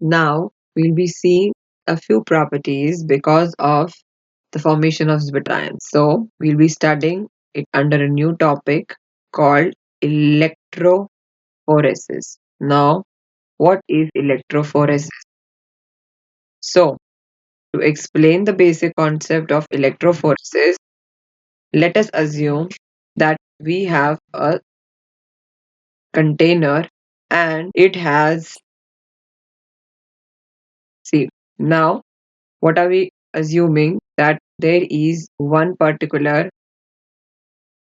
Now we'll be seeing a few properties because of the formation of zwittrions. So we'll be studying it under a new topic called electrophoresis. Now, what is electrophoresis? So, to explain the basic concept of electrophoresis, let us assume that we have a container and it has, see, now what are we assuming? That there is one particular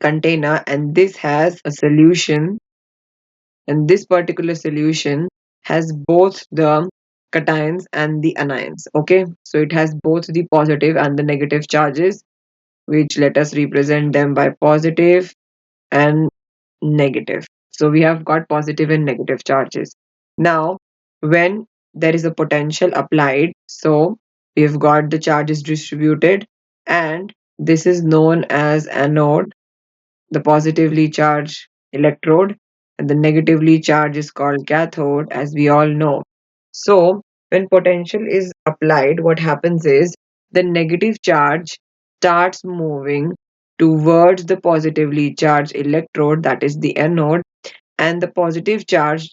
container and this has a solution, and this particular solution has both the cations and the anions. Okay, so it has both the positive and the negative charges, which let us represent them by positive and negative. So we have got positive and negative charges. Now, when there is a potential applied, so we've got the charges distributed, and this is known as anode, the positively charged electrode, and the negatively charged is called cathode, as we all know. So, when potential is applied, what happens is the negative charge starts moving towards the positively charged electrode, that is the anode, and the positive charge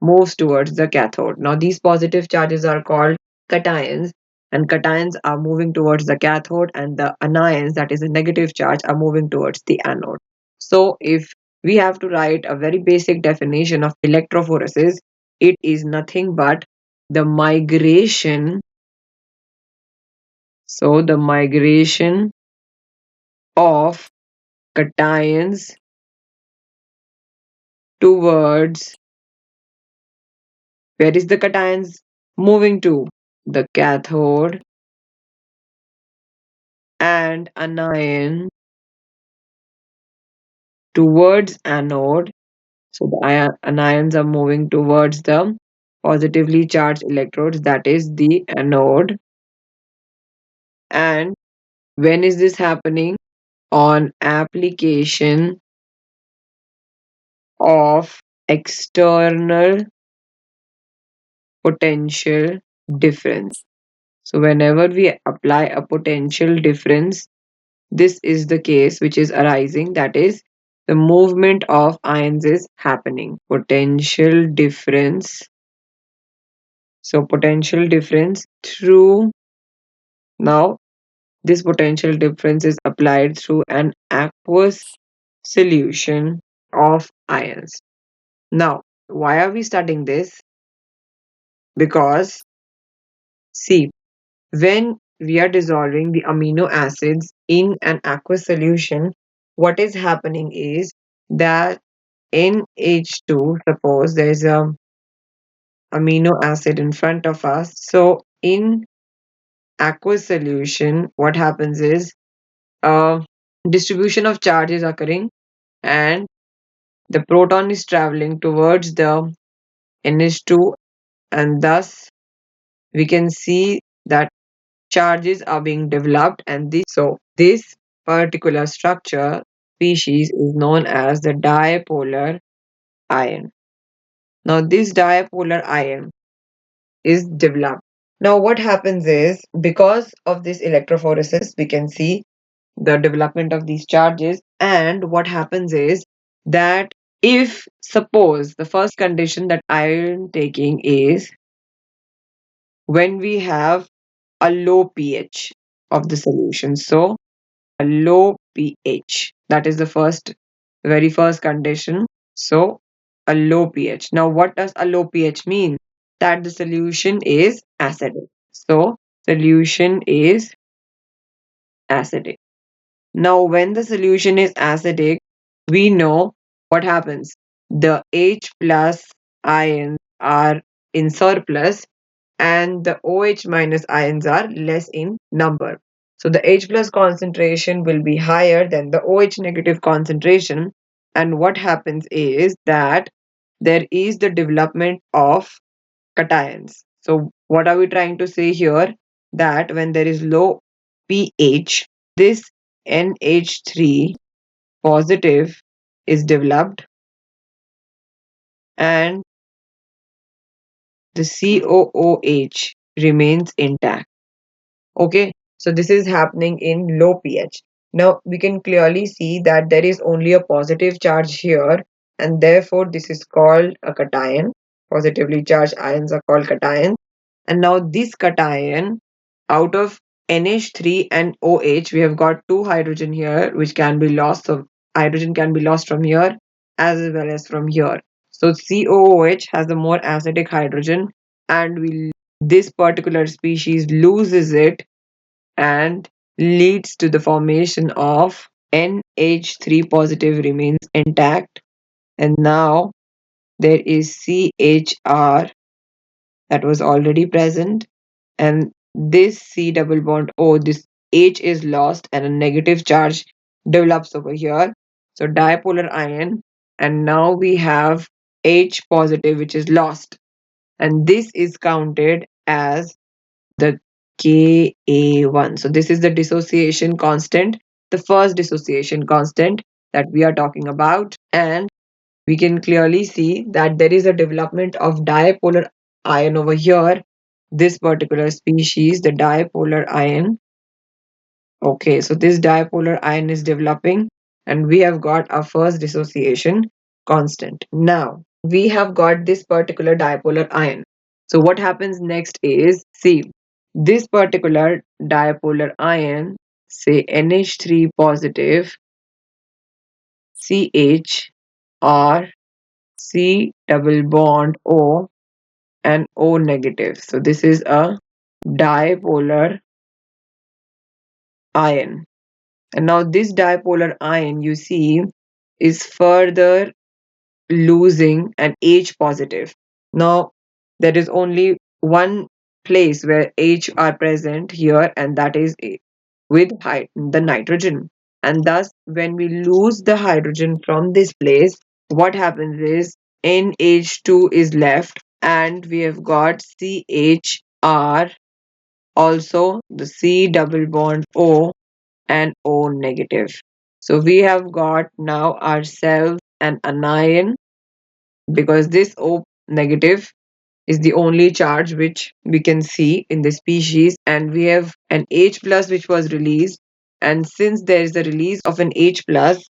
moves towards the cathode. Now, these positive charges are called cations, and cations are moving towards the cathode, and the anions, that is a negative charge, are moving towards the anode. So, if we have to write a very basic definition of electrophoresis, it is nothing but the migration. So, the migration of cations towards, where is the cations moving to? The cathode, and anion towards anode. So the anions are moving towards the positively charged electrodes, that is the anode. And when is this happening? On application of external potential difference. So whenever we apply a potential difference, this is the case which is arising, that is the movement of ions is happening. Potential difference. So potential difference through, now this potential difference is applied through an aqueous solution of ions. Now, why are we studying this? Because see, when we are dissolving the amino acids in an aqueous solution, what is happening is that in H2, suppose there is a amino acid in front of us. So in aqueous solution, what happens is uh, distribution of charge is occurring, and the proton is traveling towards the NH2, and thus we can see that charges are being developed, and this particular structure species is known as the dipolar ion. Now this dipolar ion is developed. Now what happens is, because of this electrophoresis, we can see the development of these charges, and what happens is that if suppose the first condition that I am taking is when we have a low pH of the solution. So a low pH, that is the very first condition. So a low pH. Now what does a low pH mean? That the solution is acidic. So solution is acidic. Now when the solution is acidic, we know what happens. The H plus ions are in surplus, and the OH minus ions are less in number. So the H plus concentration will be higher than the OH negative concentration, and what happens is that there is the development of cations. So what are we trying to say here? That when there is low pH, this NH3 positive is developed, and the COOH remains intact. Okay, so this is happening in low pH. Now we can clearly see that there is only a positive charge here, and therefore this is called a cation. Positively charged ions are called cations. And now this cation, out of NH3 and OH, we have got two hydrogen here which can be lost. So hydrogen can be lost from here as well as from here. So COOH has the more acidic hydrogen, and this particular species loses it and leads to the formation of NH3 positive remains intact, and now there is CHR that was already present, and this C double bond O, this H is lost and a negative charge develops over here. So dipolar ion, and now we have H positive which is lost, and this is counted as the Ka1. So this is the dissociation constant, the first dissociation constant that we are talking about. And we can clearly see that there is a development of dipolar ion over here. This particular species, the dipolar ion. Okay, so this dipolar ion is developing, and we have got our first dissociation constant. Now, we have got this particular dipolar ion. So what happens next is, see, this particular dipolar ion, say NH3 positive, CH, or C double bond O, and O negative. So this is a dipolar ion. And now this dipolar ion, you see, is further losing an H positive. Now there is only one place where H are present here, and that is with the nitrogen. And thus, when we lose the hydrogen from this place, what happens is NH2 is left, and we have got CHR, also the C double bond O and O negative. So we have got now ourselves an anion, because this O negative is the only charge which we can see in the species, and we have an H plus which was released, and since there is a release of an H plus,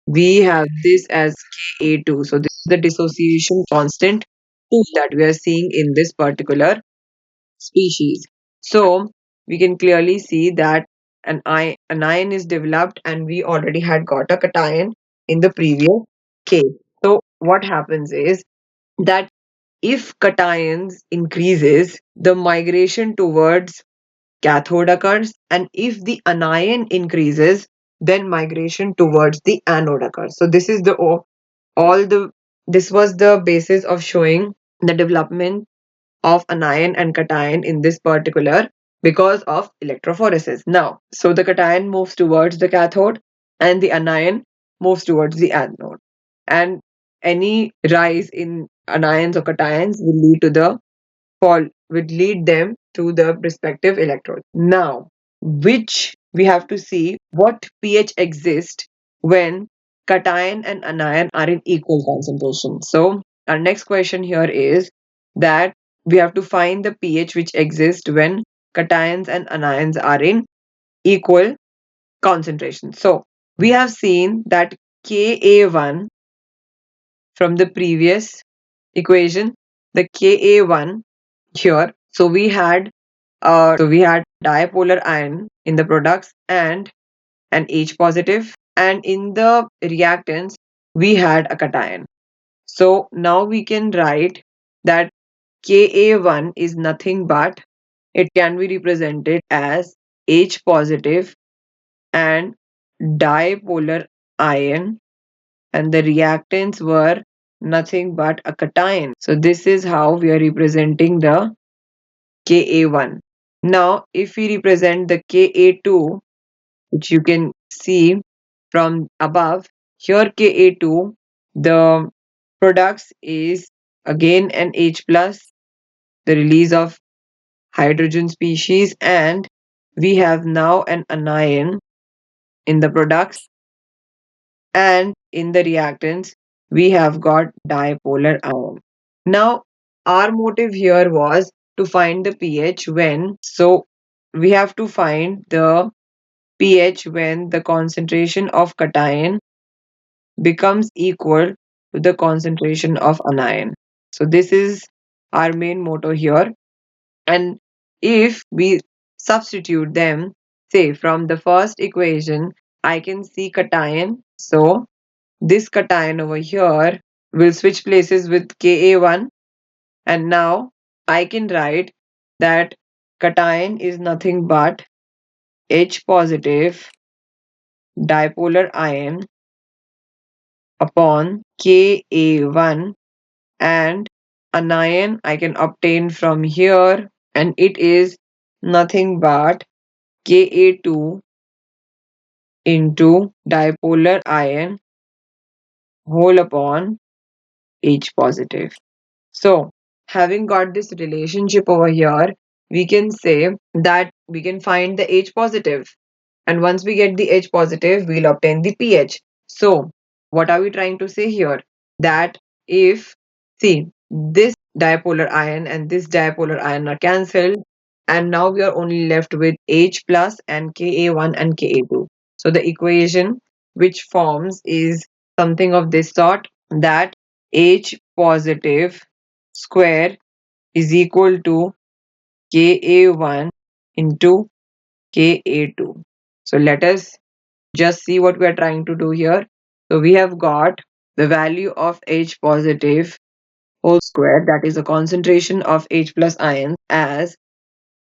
we have this as Ka2. So this is the dissociation constant 2 that we are seeing in this particular species. So we can clearly see that an ion is developed, and we already had got a cation in the previous case. So what happens is that if cations increases, the migration towards cathode occurs, and if the anion increases, then migration towards the anode occurs. So this is the all the this was the basis of showing the development of anion and cation in this particular, because of electrophoresis. Now, so the cation moves towards the cathode and the anion moves towards the anode. And any rise in anions or cations will lead to the fall, would lead them to the respective electrode. Now, which we have to see what pH exists when cation and anion are in equal concentration. So, our next question here is that we have to find the pH which exists when cations and anions are in equal concentration. So, we have seen that Ka1 from the previous equation, the Ka1 here. So we had dipolar ion in the products and an H positive, and in the reactants we had a cation. So now we can write that Ka1 is nothing but, it can be represented as H positive and dipolar ion, and the reactants were nothing but a cation. So this is how we are representing the Ka1. Now, if we represent the Ka2, which you can see from above, here Ka2, the products is again an H plus, the release of hydrogen species, and we have now an anion in the products, and in the reactants we have got dipolar ion. Now, our motive here was to find the pH when, so we have to find the pH when the concentration of cation becomes equal to the concentration of anion. So this is our main motto here. And if we substitute them, say from the first equation, I can see cation. So this cation over here will switch places with Ka1, and now I can write that cation is nothing but H positive dipolar ion upon Ka1, and anion I can obtain from here, and it is nothing but Ka2 into dipolar ion whole upon H positive. So, having got this relationship over here, we can say that we can find the H positive. And once we get the H positive, we'll obtain the pH. So, what are we trying to say here? That if, see, this dipolar ion and this dipolar ion are cancelled, and now we are only left with H plus and Ka1 and Ka2. So, the equation which forms is something of this sort, that H positive square is equal to Ka1 into Ka2. So let us just see what we are trying to do here. So we have got the value of H positive whole square, that is the concentration of H plus ions, as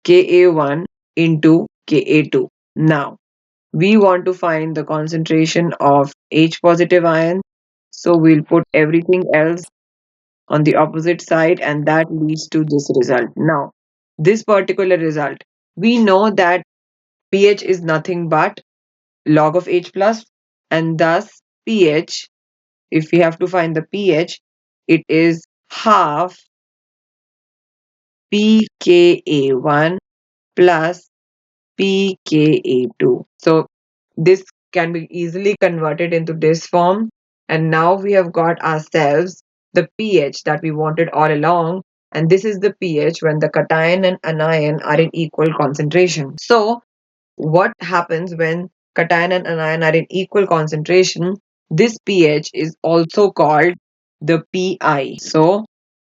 Ka1 into Ka2. Now we want to find the concentration of H positive ion. So we'll put everything else on the opposite side, and that leads to this result. Now, this particular result, we know that pH is nothing but log of H plus, and thus pH, if we have to find the pH, it is half pKa1 plus pKa2. So this can be easily converted into this form, and now we have got ourselves the pH that we wanted all along, and this is the pH when the cation and anion are in equal concentration. So what happens when cation and anion are in equal concentration? This pH is also called the pi. So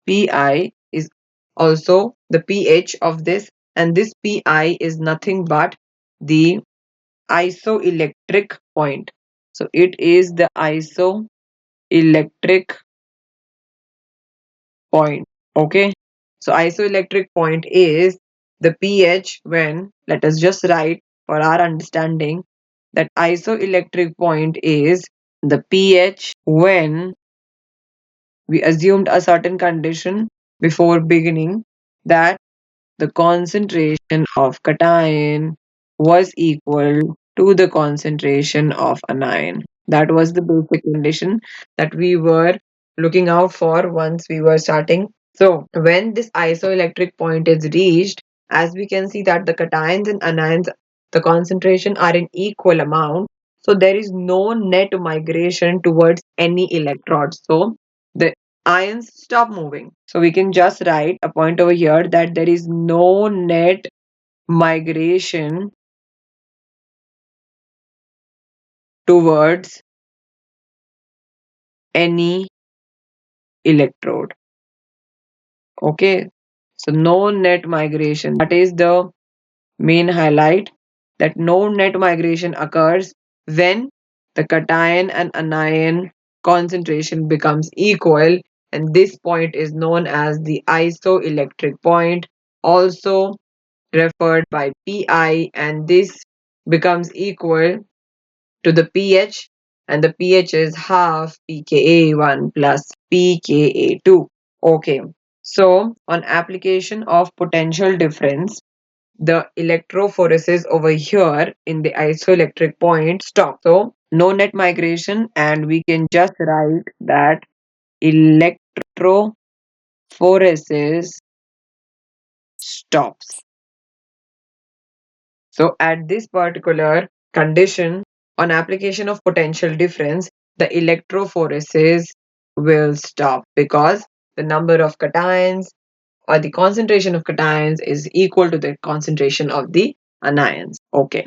pi is also the pH of this, and this pi is nothing but the isoelectric point. So it is the isoelectric point. Okay. So isoelectric point is the pH when, let us just write for our understanding, that isoelectric point is the pH when we assumed a certain condition before beginning, that the concentration of cation was equal to the concentration of anion. That was the basic condition that we were looking out for once we were starting. So when this isoelectric point is reached, as we can see that the cations and anions, the concentration are in equal amount. So there is no net migration towards any electrode. So the ions stop moving. So we can just write a point over here that there is no net migration towards any electrode. Okay, so no net migration. That is the main highlight, that no net migration occurs when the cation and anion concentration becomes equal, and this point is known as the isoelectric point, also referred by pi, and this becomes equal to the pH, and the pH is half pKa1 plus pKa2. Okay, so on application of potential difference, the electrophoresis over here in the isoelectric point stops. So no net migration, and we can just write that electrophoresis stops. So at this particular condition, on application of potential difference, the electrophoresis will stop because the number of cations or the concentration of cations is equal to the concentration of the anions. Okay.